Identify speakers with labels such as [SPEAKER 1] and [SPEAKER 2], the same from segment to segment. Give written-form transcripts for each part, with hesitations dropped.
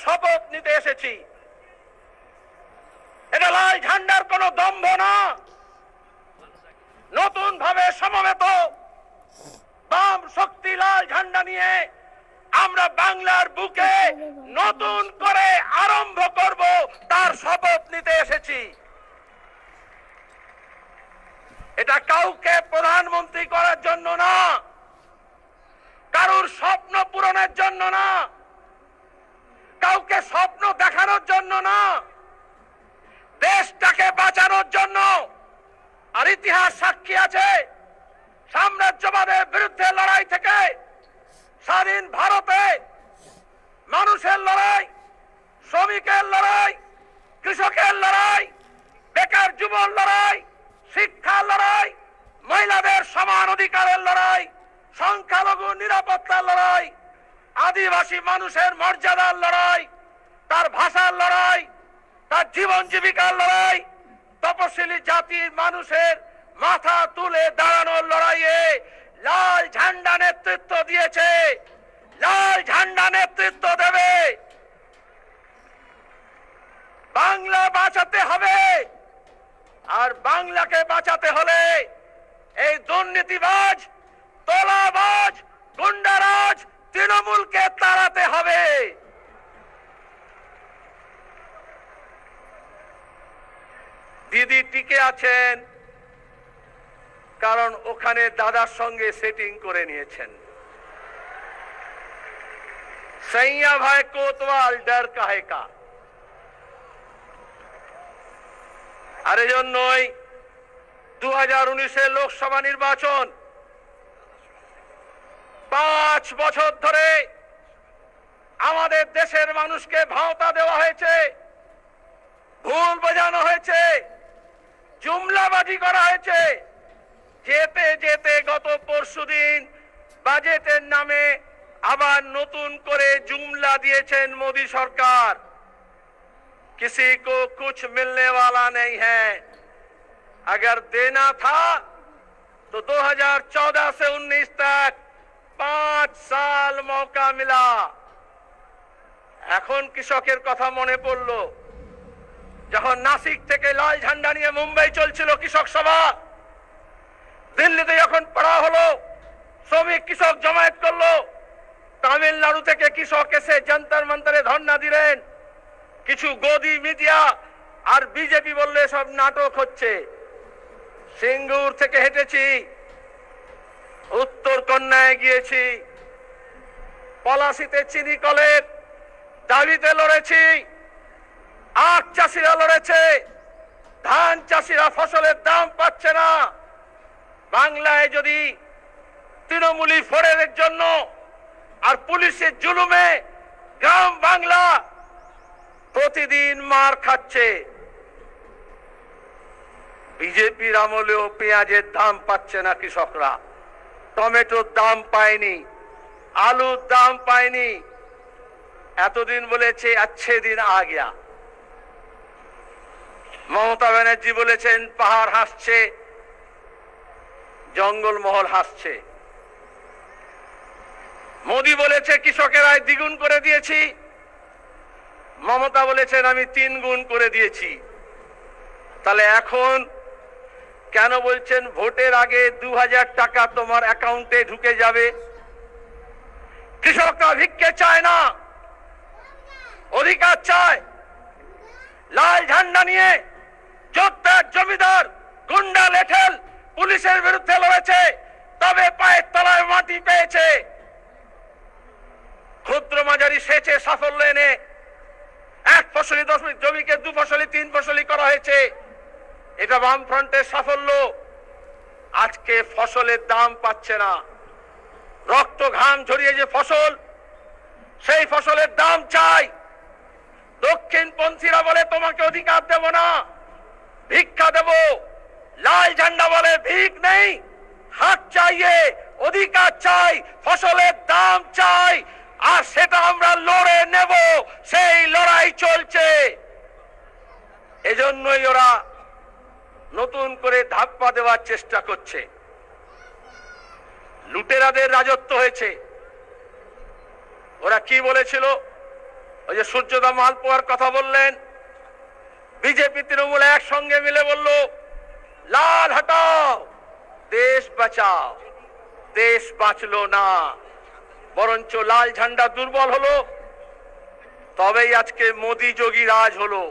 [SPEAKER 1] শপথ নিতে এসেছি। এটা লাল ঝান্ডার কোনো দম্ভ না। নতুন ভাবে সমবেত বাম শক্তি লাল ঝান্ডা নিয়ে আমরা বাংলার বুকে নতুন করে আরম্ভ করব, তার শপথ নিতে এসেছি। এটা কাউকে প্রধানমন্ত্রী করার জন্য না, কারুর স্বপ্ন পূরণের জন্য না, কাউকে স্বপ্ন দেখানোর জন্য না, দেশটাকে বাঁচানোর জন্য। আর ইতিহাস সাক্ষী আছে, সাম্রাজ্যবাদের বিরুদ্ধে লড়াই থেকে স্বাধীন ভারতে মানুষের লড়াই, শ্রমিকের লড়াই, কৃষকের লড়াই, বেকার যুবর লড়াই, শিক্ষার লড়াই, মহিলাদের সমান অধিকারের লড়াই, সংখ্যালঘু নিরাপত্তার লড়াই, আদিবাসী মানুষের মর্যাদার লড়াই, তার ভাষার লড়াই, তার জীবন জীবিকার লড়াই, তপশিলি জাতির মানুষের মাথা তুলে দাঁড়ানোর লড়াইয়ে লাল ঝান্ডা নেতৃত্ব দিয়েছে, লাল ঝান্ডা নেতৃত্ব দেবে। বাংলা বাঁচাতে হবে, আর বাংলাকে বাঁচাতে হলে এই দুর্নীতিবাজ, তোলাবাজ, গুন্ডারাজ তৃণমূলকে তাড়াতে হবে। দিদি টিকে আছেন কারণ ওখানে দাদার সঙ্গে সেটিং করে নিয়েছেন। সৈয়া ভাই কোতওয়াল ডর কাহে কা। আর এজন্যই 2019-এর লোকসভা নির্বাচন 5 বছর ধরে আমাদের দেশের মানুষকে ভাওতা দেওয়া হয়েছে, ভুল বোঝানো হয়েছে, জুমলাবাজি করা হয়েছে। যেতে যেতে গত পরশুদিন বাজেটের নামে আবার নতুন করে জুমলা দিয়েছেন মোदी সরকার। किसी को कुछ मिलने वाला नहीं है, अगर देना था तो 2014 से 19 तक 5 साल मौका मिला। এখন কৃষকের কথা মনে পড়লো, যখন নাসিক থেকে লাল ঝান্ডা নিয়ে মুম্বাই চলছিল কৃষক সভা, দিল্লিতে যখন পড়া হলো, শ্রমিক কৃষক জমায়েত করলো, তামিলনাড়ু থেকে কৃষক এসে যন্তর মন্তরে ধর্ণা দিলেন। কিছু গদি মিডিয়া আর বিজেপি বললে সব নাটক হচ্ছে। সিঙ্গুর থেকে হেঁটেছি, উত্তর কন্যায় গিয়েছি, পলাশিতে চিনি কলের দাবিতে লড়েছি, আখ চাষিরা লড়েছে, ধান চাষিরা ফসলের দাম পাচ্ছে না। বাংলায় যদি তৃণমূলী ফোড়ের জন্য আর পুলিশের জুলুমে গ্রাম বাংলা প্রতিদিন মার খাচ্ছে। বিজেপির আমলেও পেঁয়াজের দাম পাচ্ছে না কৃষকরা, টমেটোর দাম পায়নি, আলুর দাম পায়নি। এতদিন বলেছে अच्छे दिन आ गया। মমতা ব্যানার্জি বলেছেন পাহাড় হাসছে, জঙ্গলমহল হাসছে। মোদি বলেছে কৃষকের আয় দ্বিগুণ করে দিয়েছি, মমতা বলেছেন আমি 3 গুণ করে দিয়েছি। তাহলে এখন কেন বলছেন ভোটের আগে 2000 টাকা তোমার অ্যাকাউন্টে ঢুকে যাবে? কৃষকরা ভিক্ষে চায় না, অধিকার চায়। লাল ঝান্ডা নিয়ে যোদ্ধা, জমিদার, গুন্ডা, লেঠেল পুলিশের বিরুদ্ধে লড়েছে, তবে পায়ের তলায় মাটি পেয়েছে। ক্ষুদ্র মাঝারি সেচে সাফল্য এনে 1 ফসলি 10 জমিকে 2 ফসলি 3 ফসলি করা হয়েছে। এটা বামফ্রন্টের সাফল্য। আজকে ফসলের দাম পাচ্ছে না, রক্ত ঘাম ঝরিয়ে যে ফসল, সেই ফসলের দাম চাই। দক্ষিণপন্থীরা বলে তোমাকে অধিকার দেব না, ভিক্ষা দেব। লাল ঝান্ডা বলে ভিক নেই, হক চাইয়ে, অধিকার চাই, ফসলের দাম চাই, আর সেটা আমরা লড়ে নেব। সেই লড়াই চলছে। এজন্যই ওরা নতুন করে ধাপ্পা দেওয়ার চেষ্টা করছে। লুটেরাদের রাজত্ব হয়েছে। ওরা কি বলেছিল? ওই যে সূর্যদা মালপোয়ার কথা বললেন, বিজেপি তৃণমূল একসঙ্গে মিলে বলল লাল হটাও, দেশ বাঁচাও। দেশ বাঁচলো না, বরঞ্চ লাল ঝান্ডা দুর্বল হলো। তবেই আজকে মোদি যোগী রাজ হলো।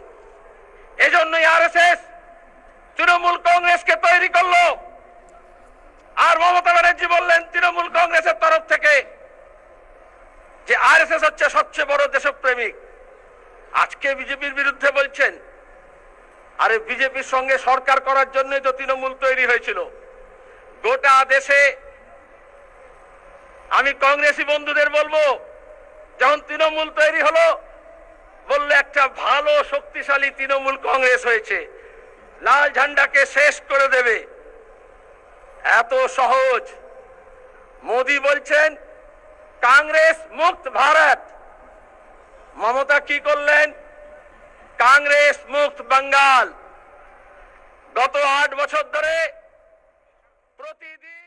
[SPEAKER 1] এজন্যই আরএসএস তৃণমূল কংগ্রেসকে তৈরি করলো। আর মমতা ব্যানার্জি বললেন তৃণমূল কংগ্রেসের তরফ থেকে যে আরএসএস হচ্ছে সবচেয়ে বড় দেশপ্রেমিক। আজকে বিজেপির বিরুদ্ধে বলছেন, আরে বিজেপির সঙ্গে সরকার করার জন্যই তো তৃণমূল তৈরি হয়েছিল। গোটা দেশে আমি কংগ্রেসী বন্ধুদের বলবো, যখন তৃণমূল তৈরি হলো বললে একটা ভালো শক্তিশালী তৃণমূল কংগ্রেস হয়েছে, লাল ঝান্ডাকে শেষ করে দেবে। এত সহজ। মোদি বলছেন কাংগ্রেস মুক্ত ভারত, মমতা কি করলেন? কাংগ্রেস মুক্ত বাঙ্গাল। গত 8 বছর ধরে প্রতিদিন